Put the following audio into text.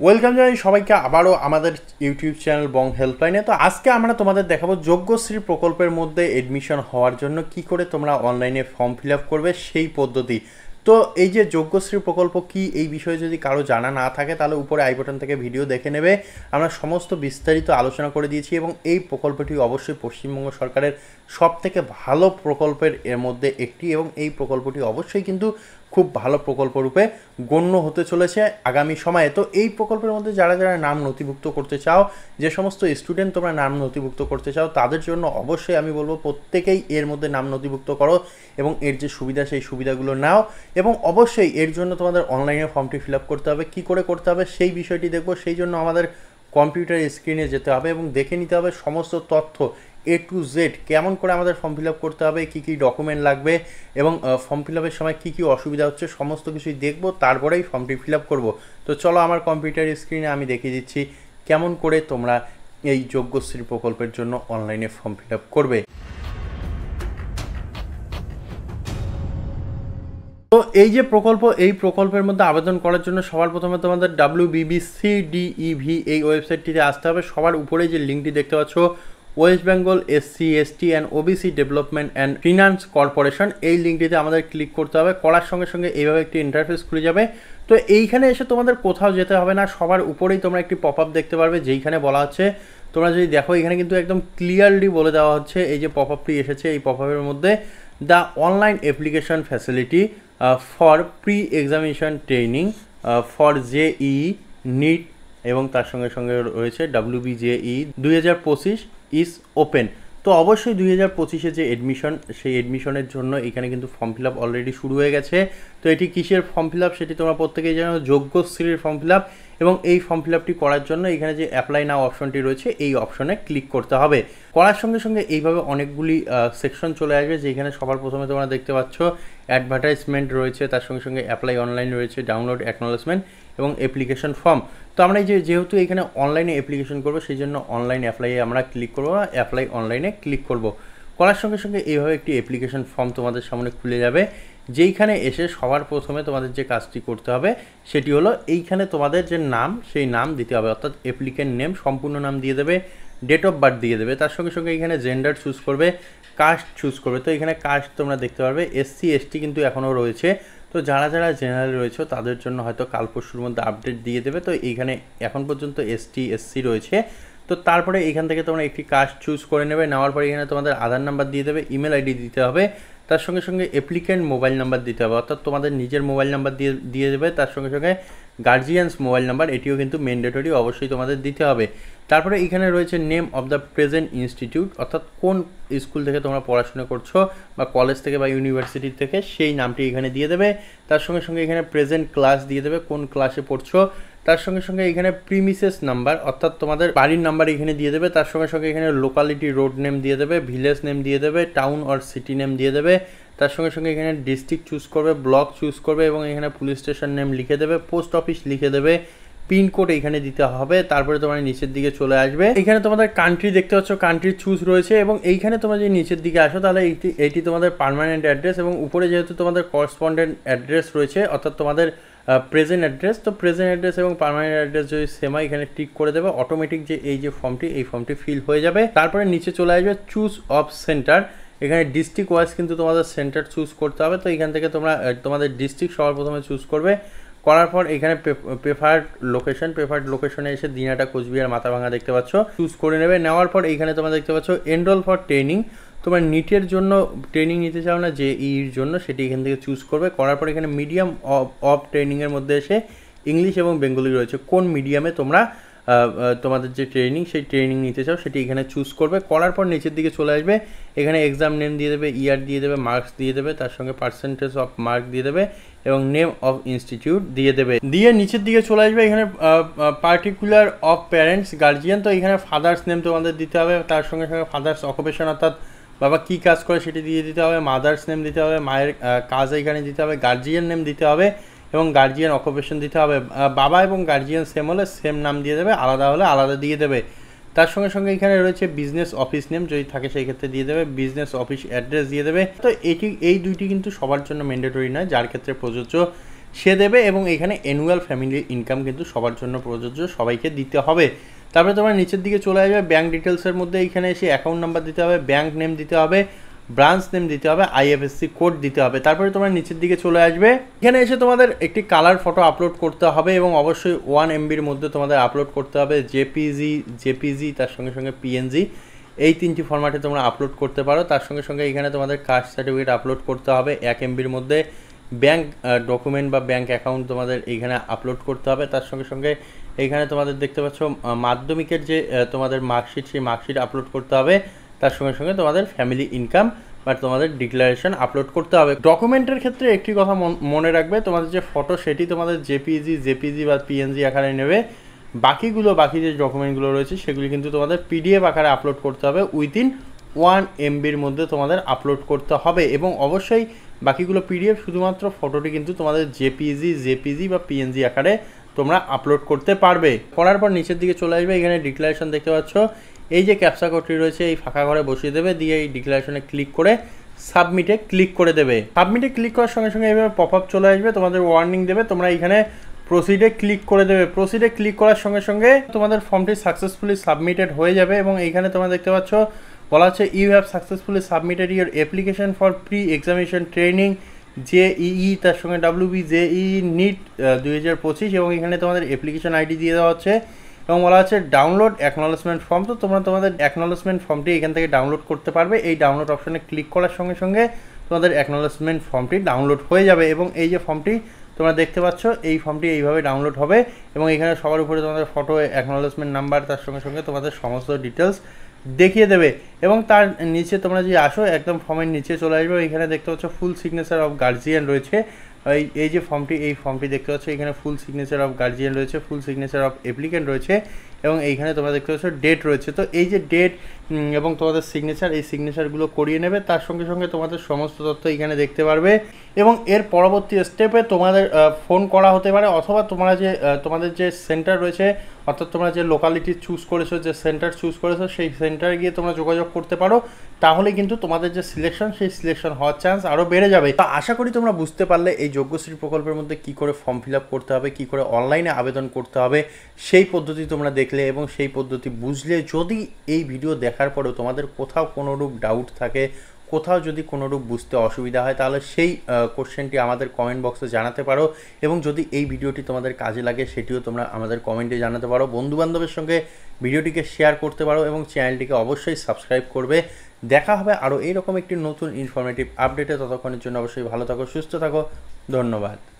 Welcome জানাই সবাইকে আবারও আমাদের ইউটিউব চ্যানেল বং হেল্পলাইনে। তো আজকে আমরা তোমাদের দেখাবো যোগ্যশ্রী প্রকল্পের মধ্যে এডমিশন হওয়ার জন্য কি করে তোমরা অনলাইনে ফর্ম ফিল আপ করবে সেই পদ্ধতি। তো এই যে যোগ্যশ্রী প্রকল্প কি, এই বিষয়ে যদি কারো জানা না থাকে তাহলে উপরে আই বাটন থেকে ভিডিও দেখে নেবে। আমরা সমস্ত বিস্তারিত আলোচনা করে দিয়েছি এবং এই প্রকল্পটি অবশ্যই পশ্চিমবঙ্গ সরকারের সবথেকে ভালো প্রকল্পের এর মধ্যে একটি, এবং এই প্রকল্পটি অবশ্যই কিন্তু খুব ভালো প্রকল্প রূপে গণ্য হতে চলেছে আগামী সময়ে। তো এই প্রকল্পের মধ্যে যারা যারা নাম নথিভুক্ত করতে চাও, যে সমস্ত স্টুডেন্ট তোমরা নাম নথিভুক্ত করতে চাও, তাদের জন্য অবশ্যই আমি বলবো প্রত্যেকেই এর মধ্যে নাম নথিভুক্ত করো এবং এর যে সুবিধা সেই সুবিধাগুলো নাও। এবং অবশ্যই এর জন্য তোমাদের অনলাইনে ফর্মটি ফিল আপ করতে হবে। কী করে করতে হবে সেই বিষয়টি দেখবো। সেই জন্য আমাদের কম্পিউটার স্ক্রিনে যেতে হবে এবং দেখে নিতে হবে সমস্ত তথ্য A to Z, কেমন করে আমাদের ফর্ম ফিল আপ করতে হবে, কী কী ডকুমেন্ট লাগবে এবং ফর্ম ফিল আপের সময় কী কী অসুবিধা হচ্ছে সমস্ত কিছুই দেখবো, তারপরেই ফর্মটি ফিল আপ করবো। তো চলো আমার কম্পিউটার স্ক্রিনে আমি দেখিয়ে দিচ্ছি কেমন করে তোমরা এই যোগ্যশ্রী প্রকল্পের জন্য অনলাইনে ফর্ম ফিল আপ করবে। তো এই যে প্রকল্প, এই প্রকল্পের মধ্যে আবেদন করার জন্য সবার প্রথমে তোমাদের WBBCDEV এই ওয়েবসাইটটিতে আসতে হবে। সবার উপরে যে লিঙ্কটি দেখতে পাচ্ছ, West Bengal SC/ST and OBC development and finance corporation, এই লিঙ্কটিতে আমাদের ক্লিক করতে হবে। করার সঙ্গে সঙ্গে এইভাবে একটি ইন্টারফেস খুলে যাবে। তো এইখানে এসে তোমাদের কোথাও যেতে হবে না, সবার উপরেই তোমরা একটি পপ আপ দেখতে পারবে যেইখানে বলা হচ্ছে, তোমরা যদি দেখো এখানে কিন্তু একদম ক্লিয়ারলি বলে দেওয়া হচ্ছে, এই যে পপ আপটি এসেছে এই পপ আপের মধ্যে the online application facility for pre examination training for JEE NEET, এবং তার সঙ্গে সঙ্গে রয়েছে WBJEE 2025 ইজ ওপেন। তো অবশ্যই 2025-এ যে এডমিশন, সেই এডমিশনের জন্য এখানে কিন্তু ফর্ম ফিল আপ অলরেডি শুরু হয়ে গেছে। তো এটি কিসের ফর্ম ফিল আপ সেটি তোমরা প্রত্যেকেই জানো, যোগ্যশ্রীর ফর্ম ফিল আপ। এবং এই ফর্ম ফিল আপটি করার জন্য এখানে যে অ্যাপ্লাই নাও অপশনটি রয়েছে এই অপশনে ক্লিক করতে হবে। করার সঙ্গে সঙ্গে এইভাবে অনেকগুলি সেকশন চলে আসবে, যেখানে সবার প্রথমে তোমরা দেখতে পাচ্ছ অ্যাডভার্টাইজমেন্ট রয়েছে, তার সঙ্গে সঙ্গে অ্যাপ্লাই অনলাইন রয়েছে, ডাউনলোড অ্যাকনোলেজমেন্ট এবং অ্যাপ্লিকেশন ফর্ম। তো আমরা এই যেহেতু এখানে অনলাইনে অ্যাপ্লিকেশন করবো, সেই জন্য অনলাইন অ্যাপ্লাইয়ে আমরা ক্লিক করবো, অ্যাপ্লাই অনলাইনে ক্লিক করব। করার সঙ্গে সঙ্গে এইভাবে একটি অ্যাপ্লিকেশন ফর্ম তোমাদের সামনে খুলে যাবে, যেইখানে এসে সবার প্রথমে তোমাদের যে কাজটি করতে হবে সেটি হলো এইখানে তোমাদের যে নাম সেই নাম দিতে হবে, অর্থাৎ অ্যাপ্লিকেন্ট নেম সম্পূর্ণ নাম দিয়ে দেবে, ডেট অফ বার্থ দিয়ে দেবে, তার সঙ্গে সঙ্গে এখানে জেন্ডার চুজ করবে, কাস্ট চুজ করবে। তো এখানে কাস্ট তোমরা দেখতে পারবে SC/ST কিন্তু এখনও রয়েছে। তো যারা যারা জেনারেল রয়েছে তাদের জন্য হয়তো কাল পরশুর মধ্যে আপডেট দিয়ে দেবে। তো এইখানে এখন পর্যন্ত ST/SC রয়েছে। তো তারপরে এখান থেকে তোমরা একটি কাস্ট চুজ করে নেবে, নেওয়ার পরে এখানে তোমাদের আধার নাম্বার দিয়ে দেবে, ইমেল ID দিতে হবে, তার সঙ্গে সঙ্গে অ্যাপ্লিকেন্ট মোবাইল নাম্বার দিতে হবে, অর্থাৎ তোমাদের নিজের মোবাইল নাম্বার দিয়ে দেবে, তার সঙ্গে সঙ্গে গার্জিয়ানস মোবাইল নাম্বার, এটিও কিন্তু ম্যান্ডেটরি অবশ্যই তোমাদের দিতে হবে। তারপরে এখানে রয়েছে name of the present institute, অর্থাৎ কোন স্কুল থেকে তোমরা পড়াশোনা করছো বা কলেজ থেকে বা ইউনিভার্সিটি থেকে, সেই নামটি এখানে দিয়ে দেবে। তার সঙ্গে সঙ্গে এখানে প্রেজেন্ট ক্লাস দিয়ে দেবে, কোন ক্লাসে পড়ছো, তার সঙ্গে সঙ্গে এখানে প্রিমিসেস নাম্বার অর্থাৎ তোমাদের বাড়ির নাম্বার এখানে দিয়ে দেবে, তার সঙ্গে সঙ্গে এখানে লোকালিটি রোড নেম দিয়ে দেবে, ভিলেজ নেম দিয়ে দেবে, টাউন অর সিটি নেম দিয়ে দেবে, তার সঙ্গে সঙ্গে এখানে ডিস্ট্রিক্ট চুজ করবে, ব্লক চুজ করবে এবং এখানে পুলিশ স্টেশন নেম লিখে দেবে, পোস্ট অফিস লিখে দেবে, পিনকোড এখানে দিতে হবে। তারপরে তোমার নিচের দিকে চলে আসবে, এখানে তোমাদের কান্ট্রি দেখতে পাচ্ছ, কান্ট্রি চুজ রয়েছে এবং এইখানে তোমরা যদি নিচের দিকে আসো তাহলে এইটি তোমাদের পার্মানেন্ট অ্যাড্রেস, এবং উপরে যেহেতু তোমাদের করসপন্ডেন্ট অ্যাড্রেস রয়েছে অর্থাৎ তোমাদের প্রেজেন্ট অ্যাড্রেস, তো প্রেজেন্ট অ্যাড্রেস এবং পার্মানেন্ট অ্যাড্রেস যদি সেম হয় এখানে টিক করে দেবে, অটোমেটিক যে এই যে ফর্মটি এই ফর্মটি ফিল হয়ে যাবে। তারপরে নিচে চলে আসবে চুজ অফ সেন্টার, এখানে ডিস্ট্রিক্ট ওয়াইজ কিন্তু তোমাদের সেন্টার চুজ করতে হবে। তো এখান থেকে তোমরা তোমাদের ডিস্ট্রিক্ট সবার প্রথমে চুজ করবে, করার পর এখানে প্রেফার্ড লোকেশনে এসে দিনাটা, কোচবিহার, মাথাভাঙা দেখতে পাচ্ছ, চুজ করে নেবে। নেওয়ার পর এইখানে তোমরা দেখতে পাচ্ছ এনরোল ফর ট্রেনিং, তোমরা নিটের জন্য ট্রেনিং নিতে চাও না JEEর জন্য, সেটি এখান থেকে চুজ করবে। করার পর এখানে মিডিয়াম অফ ট্রেনিংয়ের মধ্যে এসে ইংলিশ এবং বেঙ্গলি রয়েছে, কোন মিডিয়ামে তোমরা তোমাদের যে ট্রেনিং সেই ট্রেনিং নিতে চাও সেটি এখানে চুজ করবে। করার পর নিচের দিকে চলে আসবে, এখানে এক্সাম নেম দিয়ে দেবে, ইয়ার দিয়ে দেবে, মার্কস দিয়ে দেবে, তার সঙ্গে পার্সেন্টেজ অফ মার্ক দিয়ে দেবে এবং নেম অফ ইনস্টিটিউট দিয়ে দেবে। দিয়ে নিচের দিকে চলে আসবে, এখানে পার্টিকুলার অফ প্যারেন্টস গার্জিয়ান, তো এখানে ফাদার্স নেম তোমাদের দিতে হবে, তার সঙ্গে সঙ্গে ফাদার্স অকুপেশন অর্থাৎ বাবা কী কাজ করে সেটি দিয়ে দিতে হবে, মাদার্স নেম দিতে হবে, মায়ের কাজ এখানে দিতে হবে, গার্জিয়ান নেম দিতে হবে এবং গার্জিয়ান অকুপেশন দিতে হবে। বাবা এবং গার্জিয়ান সেম হলে সেম নাম দিয়ে দেবে, আলাদা হলে আলাদা দিয়ে দেবে। তার সঙ্গে সঙ্গে এখানে রয়েছে বিজনেস অফিস নেম, যদি থাকে সেই ক্ষেত্রে দিয়ে দেবে, বিজনেস অফিস অ্যাড্রেস দিয়ে দেবে। তো এই দুইটি কিন্তু সবার জন্য ম্যান্ডেটরি নয়, যার ক্ষেত্রে প্রযোজ্য সে দেবে, এবং এখানে অ্যানুয়াল ফ্যামিলি ইনকাম কিন্তু সবার জন্য প্রযোজ্য, সবাইকে দিতে হবে। তারপরে তোমরা নিচের দিকে চলে আসবে, ব্যাঙ্ক ডিটেলসের মধ্যে এইখানে এসে অ্যাকাউন্ট নাম্বার দিতে হবে, ব্যাঙ্ক নেম দিতে হবে, ব্রাঞ্চ নেম দিতে হবে, আইএফএসসি কোড দিতে হবে। তারপরে তোমরা নিচের দিকে চলে আসবে, এখানে এসে তোমাদের একটি কালার ফটো আপলোড করতে হবে এবং অবশ্যই 1 MBর মধ্যে তোমাদের আপলোড করতে হবে। জেপিজি তার সঙ্গে সঙ্গে পিএনজি, এই 3টি ফরম্যাটে তোমরা আপলোড করতে পারো। তার সঙ্গে সঙ্গে এখানে তোমাদের কাস্ট সার্টিফিকেট আপলোড করতে হবে 1 MBর মধ্যে, ব্যাঙ্ক ডকুমেন্ট বা ব্যাঙ্ক অ্যাকাউন্ট তোমাদের এইখানে আপলোড করতে হবে। তার সঙ্গে সঙ্গে এইখানে তোমাদের দেখতে পাচ্ছ মাধ্যমিকের যে তোমাদের মার্কশিট, সেই মার্কশিট আপলোড করতে হবে। তার সঙ্গে সঙ্গে তোমাদের ফ্যামিলি ইনকাম বা তোমাদের ডিক্লারেশন আপলোড করতে হবে। ডকুমেন্টের ক্ষেত্রে একটি কথা মনে রাখবে, তোমাদের যে ফটো সেটি তোমাদের জেপিজি বা পিএনজি আকারে নেবে। বাকি যে ডকুমেন্টগুলো রয়েছে সেগুলি কিন্তু তোমাদের পিডিএফ আকারে আপলোড করতে হবে, উইথিন 1 MBর মধ্যে তোমাদের আপলোড করতে হবে। এবং অবশ্যই বাকিগুলো পিডিএফ, শুধুমাত্র ফটোটি কিন্তু তোমাদের জেপিজি বা পিএনজি আকারে তোমরা আপলোড করতে পারবে। করার পর নিচের দিকে চলে আসবে, এখানে ডিক্লারেশন দেখতে পাচ্ছ, এই যে ক্যাপচা কোডটি রয়েছে এই ফাঁকা ঘরে বসিয়ে দেবে, দিয়ে এই ডিক্লারেশনে ক্লিক করে সাবমিটে ক্লিক করে দেবে। সাবমিটে ক্লিক করার সঙ্গে সঙ্গে এইভাবে পপ আপ চলে আসবে, তোমাদের ওয়ার্নিং দেবে, তোমরা এখানে প্রসিডে ক্লিক করে দেবে। প্রসিডে ক্লিক করার সঙ্গে সঙ্গে তোমাদের ফর্মটি সাকসেসফুলি সাবমিটেড হয়ে যাবে। এবং এইখানে তোমরা দেখতে পাচ্ছ বলা হচ্ছে you have successfully submitted your application for pre examination training JEE, তার সঙ্গে WBJEE নিট 2025, এবং এখানে তোমাদের অ্যাপ্লিকেশন আইডি দিয়ে দেওয়া হচ্ছে এবং বলা হচ্ছে ডাউনলোড অ্যাকনলেজমেন্ট ফর্ম। তো তোমরা তোমাদের অ্যাকনলেজমেন্ট ফর্মটি এখান থেকে ডাউনলোড করতে পারবে। এই ডাউনলোড অপশনে ক্লিক করার সঙ্গে সঙ্গে তোমাদের অ্যাকনলেজমেন্ট ফর্মটি ডাউনলোড হয়ে যাবে। এবং এই যে ফর্মটি তোমরা দেখতে পাচ্ছ, এই ফর্মটি এইভাবে ডাউনলোড হবে এবং এখানে সবার উপরে তোমাদের ফটো, অ্যাকনলেজমেন্ট নাম্বার, তার সঙ্গে সঙ্গে তোমাদের সমস্ত ডিটেলস দেখিয়ে দেবে। এবং তার নিচে তোমরা যে আসো, একদম ফর্মের নিচে চলে আসবে, এখানে দেখতে পাচ্ছ ফুল সিগনেচার অফ গার্জিয়ান রয়েছে। এই যে ফর্মটি দেখতে পাচ্ছ, এখানে ফুল সিগনেচার অফ গার্জিয়ান রয়েছে, ফুল সিগনেচার অফ অ্যাপ্লিকেন্ট রয়েছে, এবং এইখানে তোমরা দেখতে পাচ্ছ ডেট রয়েছে। তো এই যে ডেট এবং তোমাদের সিগনেচার, এই সিগনেচারগুলো করিয়ে নেবে। তার সঙ্গে সঙ্গে তোমাদের সমস্ত তথ্য এখানে দেখতে পারবে। এবং এর পরবর্তী স্টেপে তোমাদের ফোন করা হতে পারে, অথবা তোমাদের যে সেন্টার রয়েছে, অর্থাৎ তোমরা যে লোকালিটি চুজ করেছো, যে সেন্টার চুজ করেছো, সেই সেন্টারে গিয়ে তোমরা যোগাযোগ করতে পারো। তাহলে কিন্তু তোমাদের যে সিলেকশন, সেই সিলেকশন হওয়ার চান্স আরও বেড়ে যাবে। তো আশা করি তোমরা বুঝতে পারলে এই যোগ্যশ্রী প্রকল্পের মধ্যে কী করে ফর্ম ফিল আপ করতে হবে, কী করে অনলাইনে আবেদন করতে হবে, সেই পদ্ধতি তোমরা দেখলে এবং সেই পদ্ধতি বুঝলে। যদি এই ভিডিও দেখার পরেও তোমাদের কোথাও কোনোরূপ ডাউট থাকে, কোথাও যদি কোনোরূপ বুঝতে অসুবিধা হয়, তাহলে সেই কোশ্চেনটি আমাদের কমেন্ট বক্সে জানাতে পারো। এবং যদি এই ভিডিওটি তোমাদের কাজে লাগে, সেটিও তোমরা আমাদের কমেন্টে জানাতে পারো। বন্ধুবান্ধবের সঙ্গে ভিডিওটিকে শেয়ার করতে পারো এবং চ্যানেলটিকে অবশ্যই সাবস্ক্রাইব করবে। দেখা হবে আরও এইরকম একটি নতুন ইনফরমেটিভ আপডেটে। ততক্ষণের জন্য অবশ্যই ভালো থাকো, সুস্থ থাকো, ধন্যবাদ।